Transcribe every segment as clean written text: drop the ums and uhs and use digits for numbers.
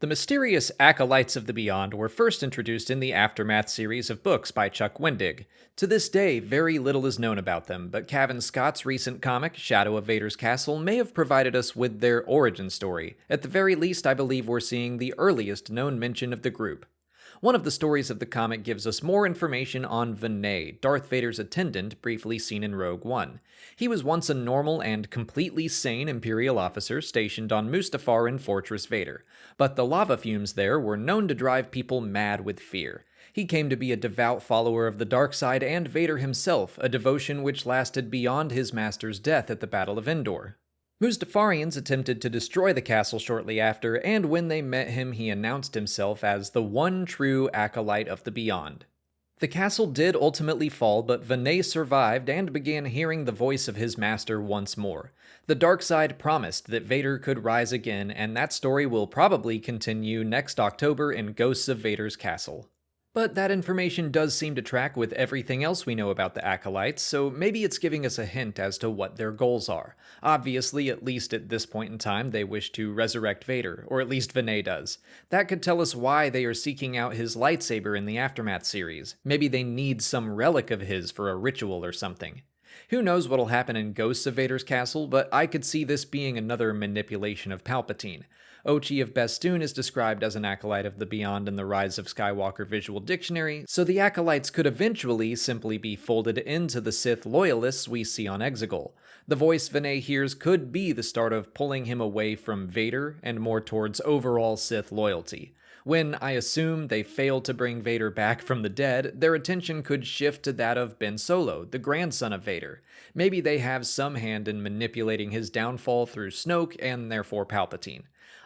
The mysterious Acolytes of the Beyond were first introduced in the Aftermath series of books by Chuck Wendig. To this day, very little is known about them, but Cavan Scott's recent comic, Shadow of Vader's Castle, may have provided us with their origin story. At the very least, I believe we're seeing the earliest known mention of the group. One of the stories of the comic gives us more information on Vader, Darth Vader's attendant briefly seen in Rogue One. He was once a normal and completely sane Imperial officer stationed on Mustafar in Fortress Vader, but the lava fumes there were known to drive people mad with fear. He came to be a devout follower of the dark side and Vader himself, a devotion which lasted beyond his master's death at the Battle of Endor. Mustafarians attempted to destroy the castle shortly after, and when they met him, he announced himself as the one true Acolyte of the Beyond. The castle did ultimately fall, but Vader survived and began hearing the voice of his master once more. The dark side promised that Vader could rise again, and that story will probably continue next October in Ghosts of Vader's Castle. But that information does seem to track with everything else we know about the Acolytes, so maybe it's giving us a hint as to what their goals are. Obviously, at least at this point in time, they wish to resurrect Vader, or at least Vader does. That could tell us why they are seeking out his lightsaber in the Aftermath series. Maybe they need some relic of his for a ritual or something. Who knows what'll happen in Ghosts of Vader's Castle, but I could see this being another manipulation of Palpatine. Ochi of Bestoon is described as an Acolyte of the Beyond in the Rise of Skywalker Visual Dictionary, so the Acolytes could eventually simply be folded into the Sith loyalists we see on Exegol. The voice Vader hears could be the start of pulling him away from Vader and more towards overall Sith loyalty. When, I assume, they fail to bring Vader back from the dead, their attention could shift to that of Ben Solo, the grandson of Vader. Maybe they have some hand in manipulating his downfall through Snoke and therefore Palpatine.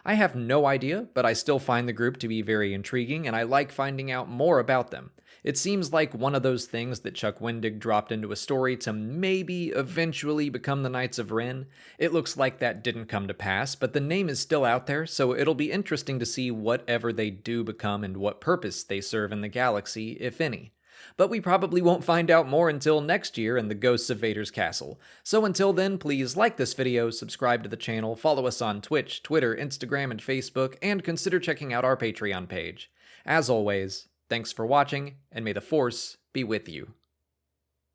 I have no idea, but I still find the group to be very intriguing, and I like finding out more about them. It seems like one of those things that Chuck Wendig dropped into a story to maybe eventually become the Knights of Ren. It looks like that didn't come to pass, but the name is still out there, so it'll be interesting to see whatever they do become and what purpose they serve in the galaxy, if any. But we probably won't find out more until next year in the Ghosts of Vader's Castle. So until then, please like this video, subscribe to the channel, follow us on Twitch, Twitter, Instagram, and Facebook, and consider checking out our Patreon page. As always, thanks for watching, and may the Force be with you.